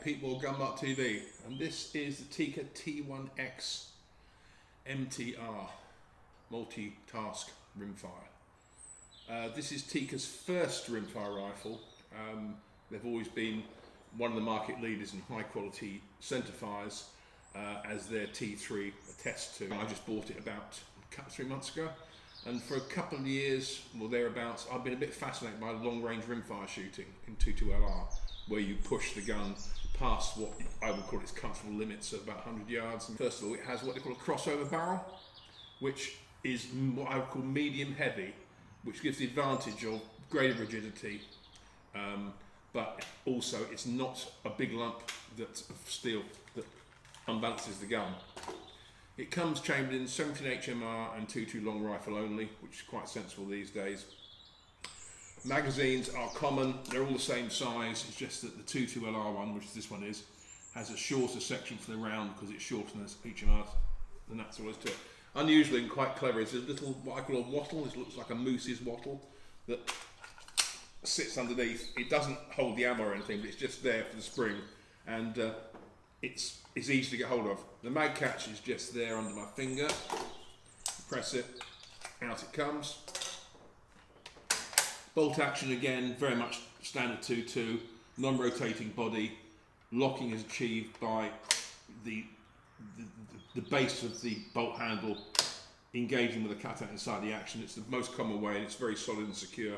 people, Mart TV, and this is the TIKKA T1x MTR multi-task rimfire. This is TIKKA's first rimfire rifle. They've always been one of the market leaders in high quality centre fires, as their T3 attests to. I just bought it about 3 months ago, and for a couple of years, well thereabouts, I've been a bit fascinated by long range rimfire shooting in 22LR, where you push the gun past what I would call its comfortable limits of about 100 yards. And first of all, it has what they call a crossover barrel, which is what I would call medium heavy, which gives the advantage of greater rigidity, but also it's not a big lump of steel that unbalances the gun. It comes chambered in 17 HMR and 2.2 long rifle only, which is quite sensible these days. Magazines are common, they're all the same size, it's just that the 2.2LR one, which this one is, has a shorter section for the round because it's shorter than HMR, and that's all there is to it. Unusually and quite clever is a little, what I call a wattle. This looks like a moose's wattle that sits underneath. It doesn't hold the ammo or anything, but it's just there for the spring, and it's easy to get hold of. The mag catch is just there under my finger. Press it, out it comes. Bolt action again, very much standard 2.2, non-rotating body. Locking is achieved by the base of the bolt handle engaging with the cutout inside the action. It's the most common way, and it's very solid and secure.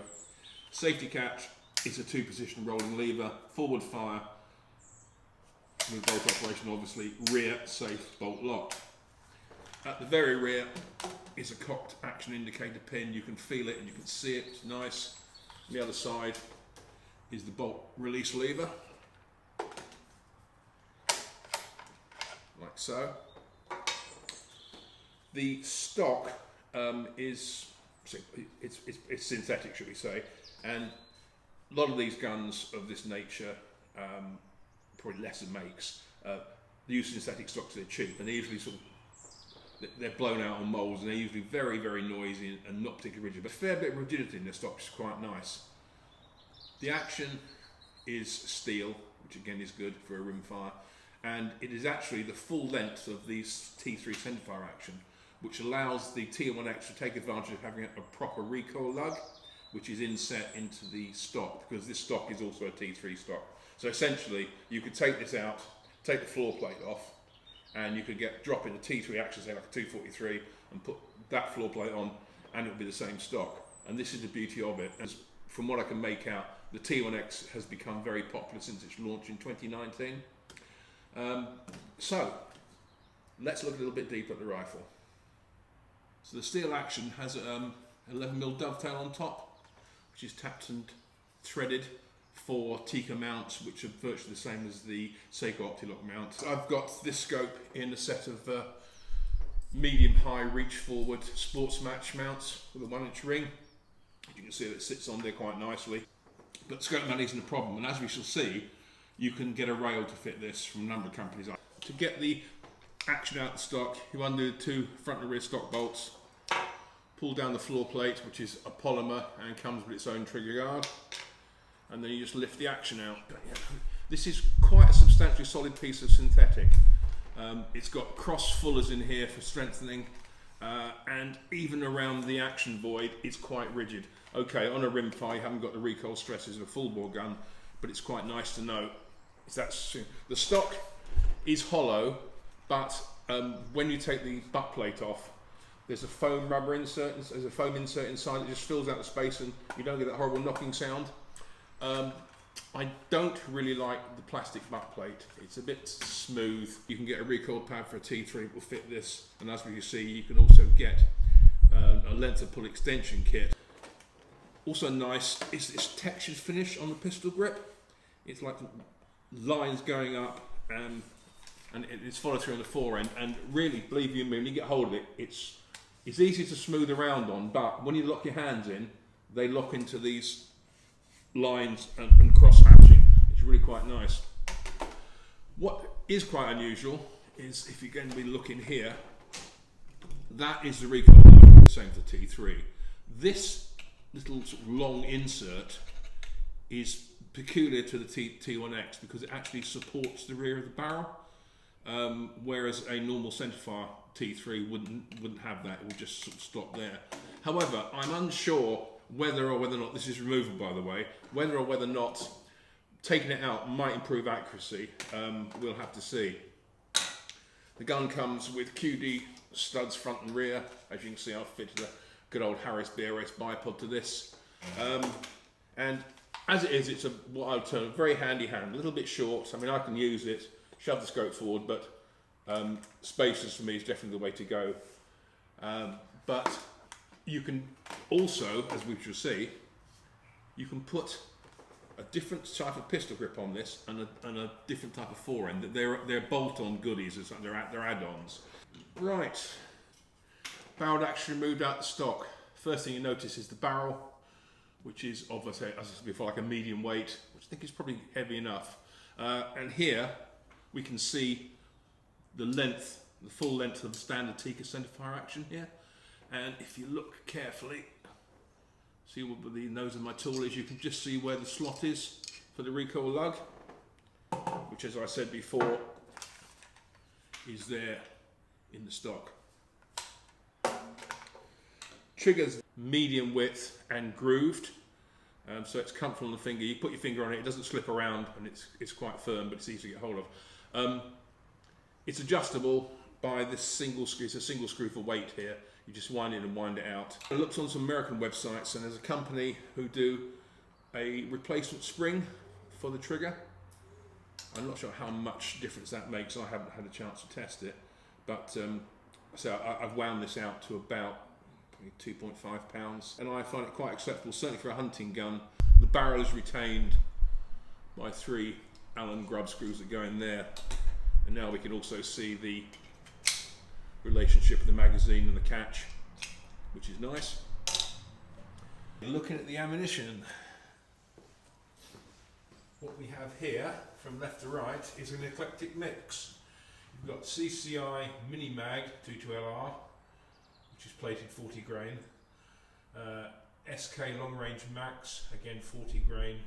Safety catch is a 2-position rolling lever, forward fire with bolt operation, obviously, rear safe bolt lock. At the very rear is a cocked action indicator pin. You can feel it and you can see it, it's nice. On the other side is the bolt release lever, like so. The stock is synthetic, should we say, and a lot of these guns of this nature, probably lesser makes, they use synthetic stocks. They're cheap and they usually they're blown out on moulds, and they're usually very, very noisy and not particularly rigid, but a fair bit of rigidity in their stock, which is quite nice. The action is steel, which again is good for a rimfire, and it is actually the full length of these T3 centerfire action, which allows the T1x to take advantage of having a proper recoil lug, which is inset into the stock, because this stock is also a T3 stock. So essentially, you could take this out, take the floor plate off, and you could drop in a T3 action, say like a 243, and put that floor plate on, and it would be the same stock. And this is the beauty of it. As from what I can make out, the T1x has become very popular since its launch in 2019. So let's look a little bit deeper at the rifle. So the steel action has an 11mm dovetail on top, which is tapped and threaded for TIKKA mounts, which are virtually the same as the Seiko Optilock mount. I've got this scope in a set of medium-high reach-forward sports match mounts with a 1-inch ring. You can see that it sits on there quite nicely. But scope mount isn't a problem, and as we shall see, you can get a rail to fit this from a number of companies. To get the action out of the stock, you undo the 2 front and rear stock bolts, pull down the floor plate, which is a polymer and comes with its own trigger guard, and then you just lift the action out. This is quite a substantially solid piece of synthetic. It's got cross fullers in here for strengthening, and even around the action void, it's quite rigid. Okay, on a rimfire, you haven't got the recoil stresses of a full bore gun, but it's quite nice to know. The stock is hollow, but when you take the butt plate off, there's a foam rubber insert, there's a foam insert inside that just fills out the space, and you don't get that horrible knocking sound. I don't really like the plastic butt plate. It's a bit smooth. You can get a recoil pad for a T3 that will fit this, and as we can see, you can also get a length of pull extension kit. Also nice is this textured finish on the pistol grip. It's like lines going up, and it's followed through on the fore end, and really, believe you me, when you get hold of it, it's easy to smooth around on, but when you lock your hands in, they lock into these lines and cross hatching. It's really quite nice. What is quite unusual is, if you're going to be looking here, that is the recoil lug, the same for T3. This little sort of long insert is peculiar to the T1x because it actually supports the rear of the barrel, whereas a normal centerfire T3 wouldn't have that. It would just sort of stop there. However, I'm unsure whether or not this is removable, by the way, whether or not taking it out might improve accuracy. We'll have to see. The gun comes with QD studs front and rear. As you can see, I've fitted a good old Harris BRS bipod to this. And as it is, it's what I would term a very handy hand, a little bit short. I mean, I can use it, shove the scope forward, but spacious for me is definitely the way to go. But you can also, as we shall see, you can put a different type of pistol grip on this and a different type of forend. They're bolt-on goodies, they're add-ons. Right, barrel actually removed out the stock. First thing you notice is the barrel, which is obviously, as I said before, like a medium weight, which I think is probably heavy enough. And here we can see the length, the full length of the standard TIKKA centerfire action here. And if you look carefully, see what the nose of my tool is, you can just see where the slot is for the recoil lug, which, as I said before, is there in the stock. Trigger's medium width and grooved, so it's comfortable on the finger. You put your finger on it, it doesn't slip around, and it's quite firm, but it's easy to get hold of. It's adjustable by this single screw. It's a single screw for weight here. You just wind it and wind it out. I looked on some American websites, and there's a company who do a replacement spring for the trigger. I'm not sure how much difference that makes. I haven't had a chance to test it, but so I've wound this out to about 2.5 pounds, and I find it quite acceptable, certainly for a hunting gun. The barrel is retained by 3 Allen grub screws that go in there, and now we can also see the relationship of the magazine and the catch, which is nice. Looking at the ammunition, what we have here from left to right is an eclectic mix. You've got CCI Mini Mag 22LR, which is plated 40 grain, SK Long Range Max, again 40 grain,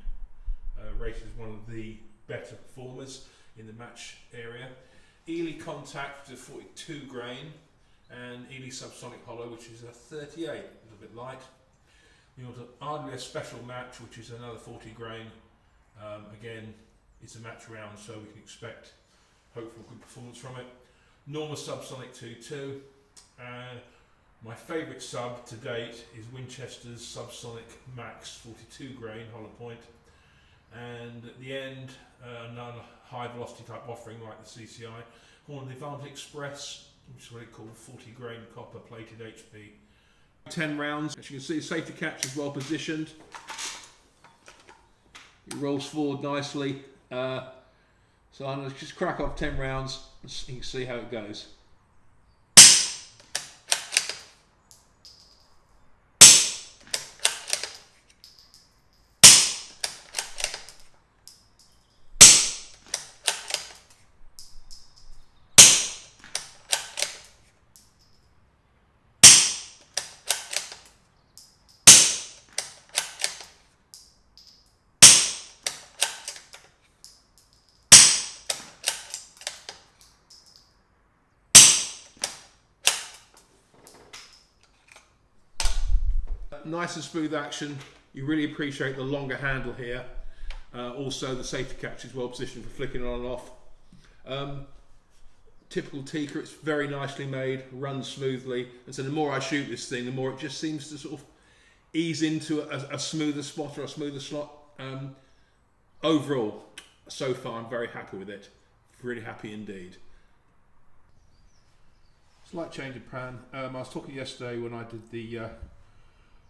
rated as one of the better performers in the match area. Eley Contact, which is 42 grain, and Eley Subsonic Hollow, which is a 38, a little bit light. You want an RWS Special Match, which is another 40 grain. Again, it's a match round, so we can expect hopeful good performance from it. Norma Subsonic 2.2. My favourite sub to date is Winchester's Subsonic Max 42 grain hollow point. And at the end, another high velocity type offering like the CCI, Hornady Advantage Express, which is what it called, 40 grain copper plated HP. 10 rounds. As you can see, the safety catch is well positioned. It rolls forward nicely. So I'm going to just crack off 10 rounds and you can see how it goes. Nice and smooth action. You really appreciate the longer handle here. Also the safety catch is well positioned for flicking on and off. Typical TIKKA, it's very nicely made, runs smoothly, and so the more I shoot this thing, the more it just seems to sort of ease into a smoother spot or a smoother slot. Overall, so far I'm very happy with it. Really happy indeed. Slight change of plan. I was talking yesterday when I did the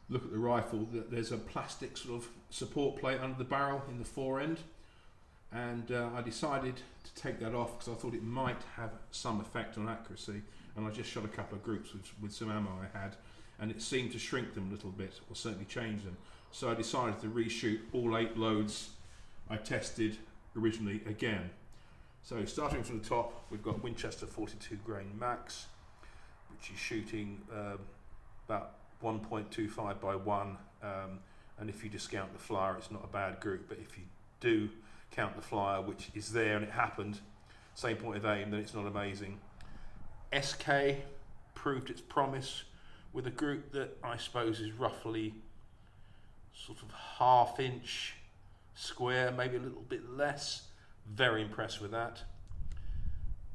look at the rifle that there's a plastic sort of support plate under the barrel in the fore end, and I decided to take that off because I thought it might have some effect on accuracy, and I just shot a couple of groups with some ammo I had, and it seemed to shrink them a little bit, or certainly change them. So I decided to reshoot all 8 loads I tested originally again. So starting from the top, we've got Winchester 42 grain max, which is shooting about 1.25 by 1, and if you discount the flyer, it's not a bad group, but if you do count the flyer, which is there and it happened, same point of aim, then it's not amazing. SK proved its promise with a group that I suppose is roughly sort of half-inch square, maybe a little bit less. Very impressed with that.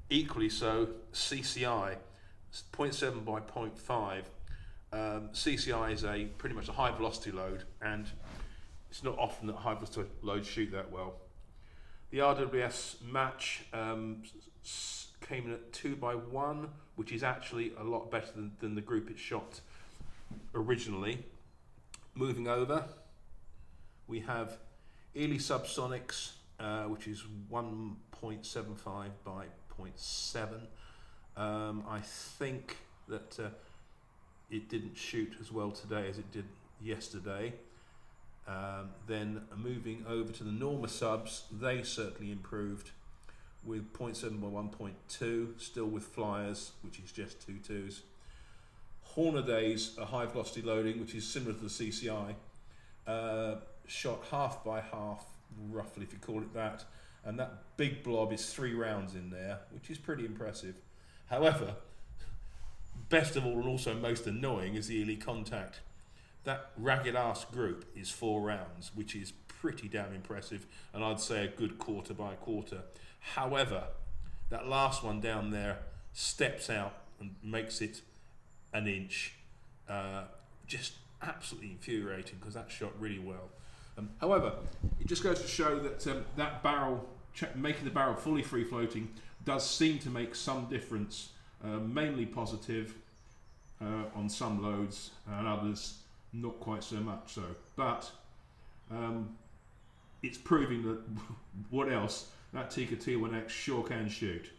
Equally so, CCI, 0.7 by 0.5. CCI is pretty much a high velocity load, and it's not often that high velocity loads shoot that well. The RWS match came in at 2 by 1, which is actually a lot better than the group it shot originally. Moving over, we have Eley Subsonics, which is 1.75 by 0.7. I think that it didn't shoot as well today as it did yesterday. Then moving over to the Norma subs, they certainly improved with 0.7 by 1.2, still with flyers, which is just 2 2s. Hornady's a high velocity loading, which is similar to the CCI, shot half by half, roughly, if you call it that, and that big blob is 3 rounds in there, which is pretty impressive. However, best of all and also most annoying is the Eley contact. That ragged ass group is 4 rounds, which is pretty damn impressive, and I'd say a good quarter by quarter. However, that last one down there steps out and makes it an inch. Just absolutely infuriating, because that shot really well. However, it just goes to show that that barrel, making the barrel fully free floating, does seem to make some difference, mainly positive on some loads, and others not quite so much so. But it's proving that what else, that TIKKA T1x sure can shoot.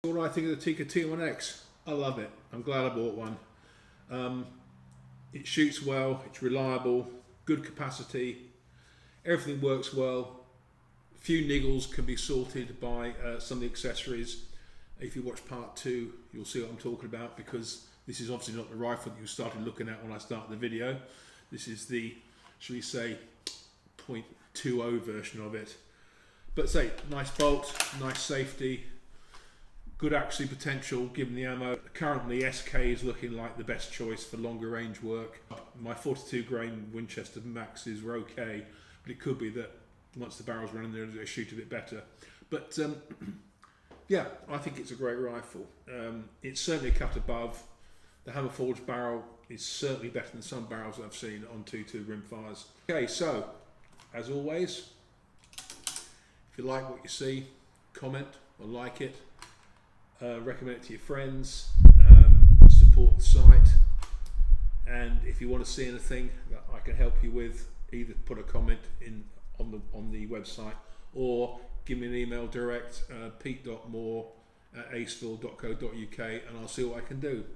What do I think of the TIKKA T1x? I love it. I'm glad I bought one. It shoots well, it's reliable, good capacity, everything works well. A few niggles can be sorted by some of the accessories. If you watch part 2, you'll see what I'm talking about, because this is obviously not the rifle that you started looking at when I started the video. This is the, shall we say, 0.20 version of it. But say, nice bolt, nice safety, good accuracy potential given the ammo. Currently SK is looking like the best choice for longer range work. My 42 grain Winchester Maxes were okay, but it could be that once the barrel's running there, they shoot a bit better. But yeah, I think it's a great rifle. It's certainly a cut above. The hammer forged barrel is certainly better than some barrels I've seen on 2.2 Rimfires. Okay, so as always, if you like what you see, comment or like it. Recommend it to your friends, support the site, and if you want to see anything that I can help you with, either put a comment in on the website or give me an email direct, pete.moore@aceville.co.uk, and I'll see what I can do.